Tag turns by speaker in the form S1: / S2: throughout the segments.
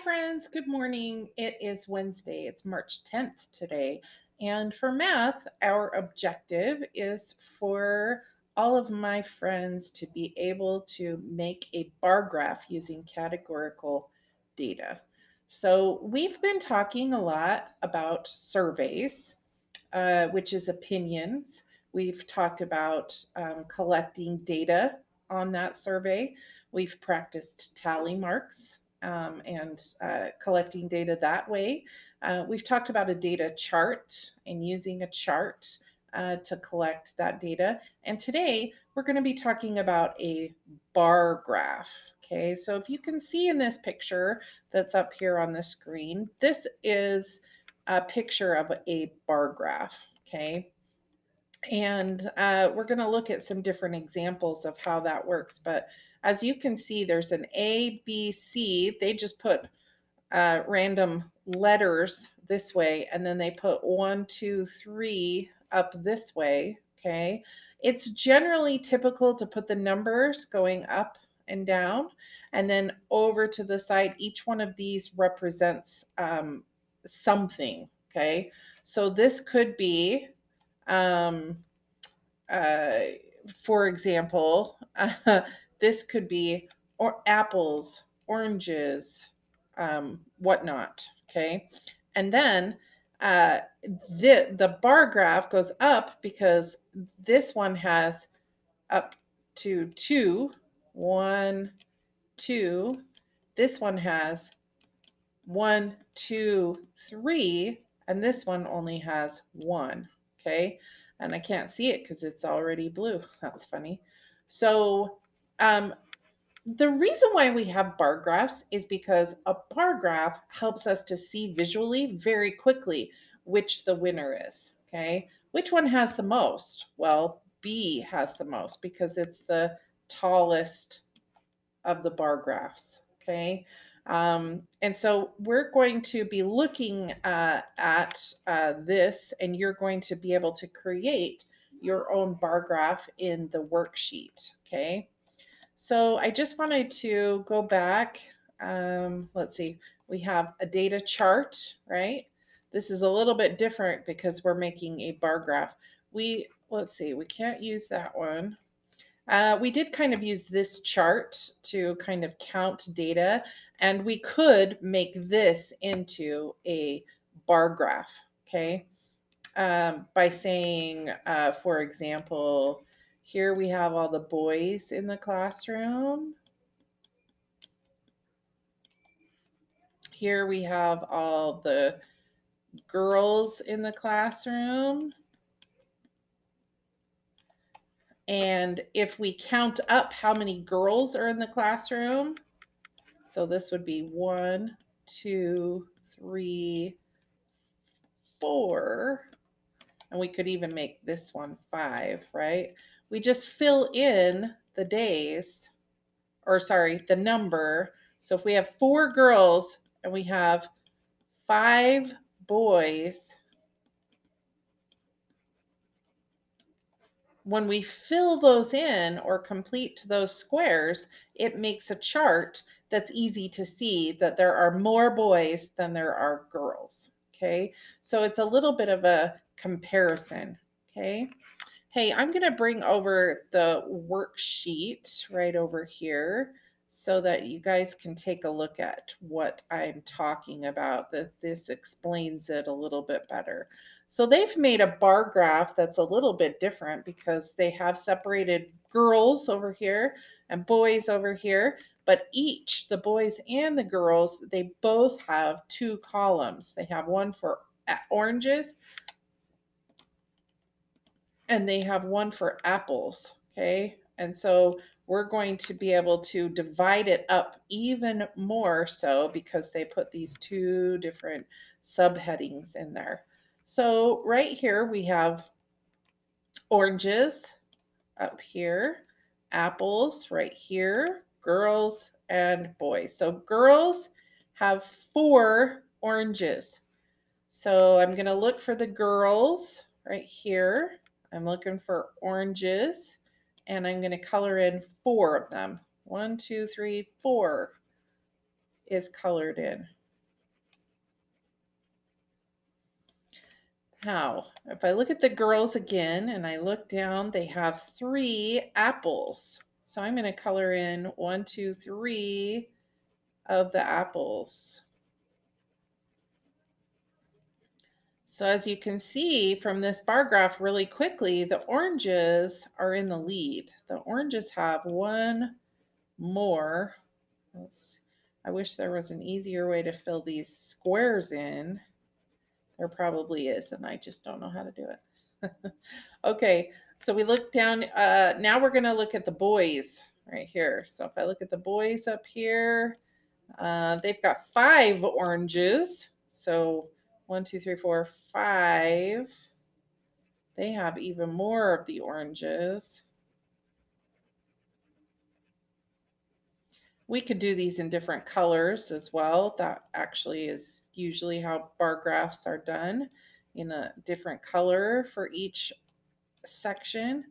S1: friends. Good morning. It is Wednesday. It's March 10th today. And for math, our objective is for all of my friends to be able to make a bar graph using categorical data. So we've been talking a lot about surveys, which is opinions. We've talked about collecting data on that survey. We've practiced tally marks and collecting data that way. We've talked about a data chart and using a chart to collect that data. And today we're going to be talking about a bar graph. Okay, so if you can see in this picture that's up here on the screen, this is a picture of a bar graph. Okay, and we're going to look at some different examples of how that works. But as you can see, there's an A, B, C. They just put random letters this way, and then they put 1, 2, 3 up this way. Okay, it's generally typical to put the numbers going up and down, and then over to the side. Each one of these represents something. Okay, so this could be um, uh, for example, this could be apples, oranges, whatnot. Okay, and then the bar graph goes up because this one has up to 2, 1, 2. This one has 1, 2, 3, and this one only has 1. Okay, and I can't see it because it's already blue. That's funny. So um, the reason why we have bar graphs is because a bar graph helps us to see visually very quickly which the winner is. Okay, which one has the most? Well, B has the most because it's the tallest of the bar graphs. Okay. And so we're going to be looking at this, and you're going to be able to create your own bar graph in the worksheet. Okay. So I just wanted to go back. Let's see, we have a data chart, right? This is a little bit different because we're making a bar graph. Let's see, we can't use that one. We did kind of use this chart to kind of count data, and we could make this into a bar graph, okay? By saying, for example, here we have all the boys in the classroom. Here we have all the girls in the classroom. And if we count up how many girls are in the classroom, so this would be 1, 2, 3, 4, and we could even make this one 5, right? We just fill in the days, or sorry, the number. So if we have 4 girls and we have 5 boys, when we fill those in or complete those squares, it makes a chart that's easy to see that there are more boys than there are girls. Okay, so it's a little bit of a comparison. Okay, hey, I'm going to bring over the worksheet right over here so that you guys can take a look at what I'm talking about, that this explains it a little bit better. So they've made a bar graph that's a little bit different because they have separated girls over here and boys over here, but each, the boys and the girls, they both have 2 columns. They have one for oranges and they have one for apples, okay? And so we're going to be able to divide it up even more so because they put these 2 different subheadings in there. So right here we have oranges up here, apples right here, girls and boys. So girls have 4 oranges. So I'm going to look for the girls right here. I'm looking for oranges, and I'm going to color in 4 of them. 1, 2, 3, 4. is colored in. How? If I look at the girls again and I look down, they have 3 apples. So I'm going to color in 1, 2, 3 of the apples. So as you can see from this bar graph really quickly, the oranges are in the lead. The oranges have 1 more. I wish there was an easier way to fill these squares in. There probably is, and I just don't know how to do it. Okay, so we look down. Now we're going to look at the boys right here. So if I look at the boys up here, they've got 5 oranges. So 1, 2, 3, 4, 5. They have even more of the oranges. We could do these in different colors as well. That actually is usually how bar graphs are done, in a different color for each section.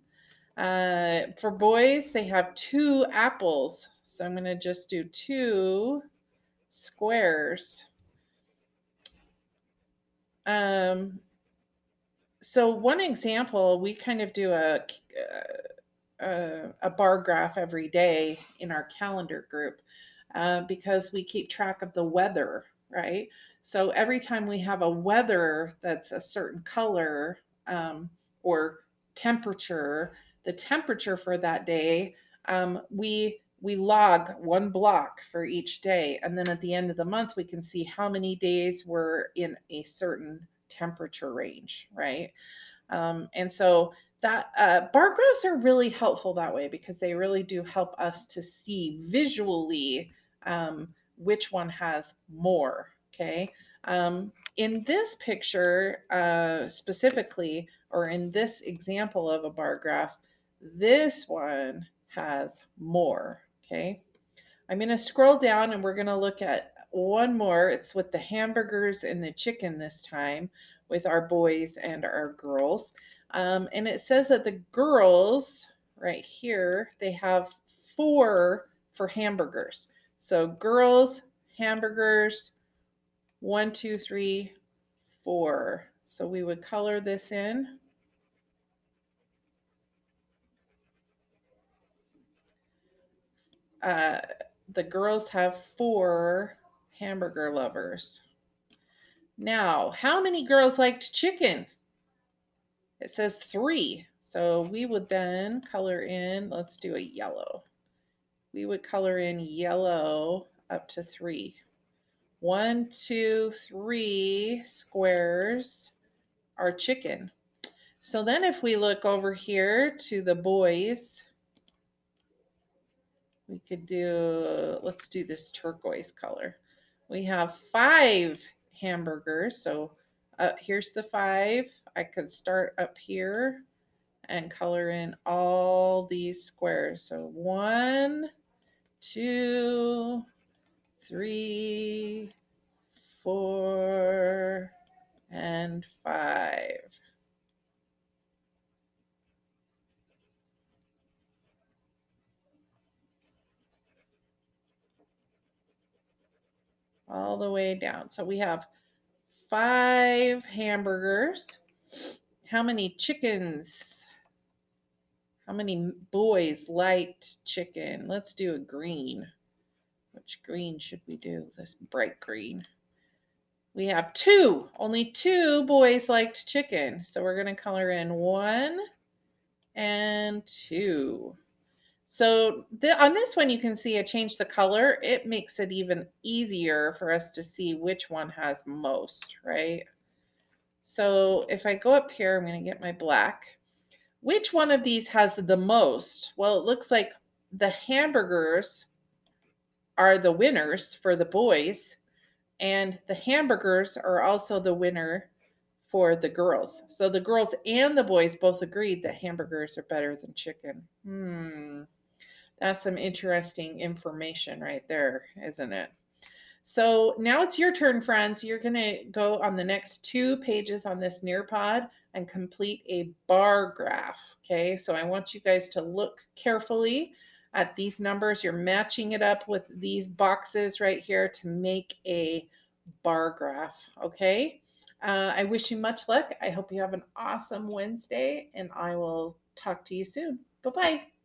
S1: For boys, they have 2 apples. So I'm going to just do 2 squares. So one example, we kind of do a bar graph every day in our calendar group because we keep track of the weather, right? So every time we have a weather that's a certain color or temperature, the temperature for that day, we log 1 block for each day, and then at the end of the month we can see how many days were in a certain temperature range, right? And so that bar graphs are really helpful that way because they really do help us to see visually which one has more. Okay. In this picture specifically, or in this example of a bar graph, this one has more. Okay. I'm going to scroll down and we're going to look at one more. It's with the hamburgers and the chicken this time, with our boys and our girls. And it says that the girls right here, they have 4 for hamburgers. So girls, hamburgers, 1, 2, 3, 4. So we would color this in. Uh, the girls have 4 hamburger lovers. Now, how many girls liked chicken? It says 3. So we would then color in, let's do a yellow. We would color in yellow up to 3. 1, 2, 3 squares are chicken. So then if we look over here to the boys, we could do, let's do this turquoise color. We have 5 hamburgers. So here's the 5. I could start up here and color in all these squares. So 1, 2, 3, 4, and 5. All the way down. So we have 5 hamburgers. How many chickens? How many boys liked chicken? Let's do a green. Which green should we do? This bright green. We have 2. Only 2 boys liked chicken. So we're going to color in 1 and 2. So on this one, you can see I changed the color. It makes it even easier for us to see which one has most, right? So if I go up here, I'm going to get my black. Which one of these has the most? Well, it looks like the hamburgers are the winners for the boys, and the hamburgers are also the winner for the girls. So the girls and the boys both agreed that hamburgers are better than chicken. That's some interesting information right there, isn't it? So now it's your turn, friends. You're going to go on the next 2 pages on this Nearpod and complete a bar graph. Okay, so I want you guys to look carefully at these numbers. You're matching it up with these boxes right here to make a bar graph, okay? I wish you much luck. I hope you have an awesome Wednesday, and I will talk to you soon. Bye bye.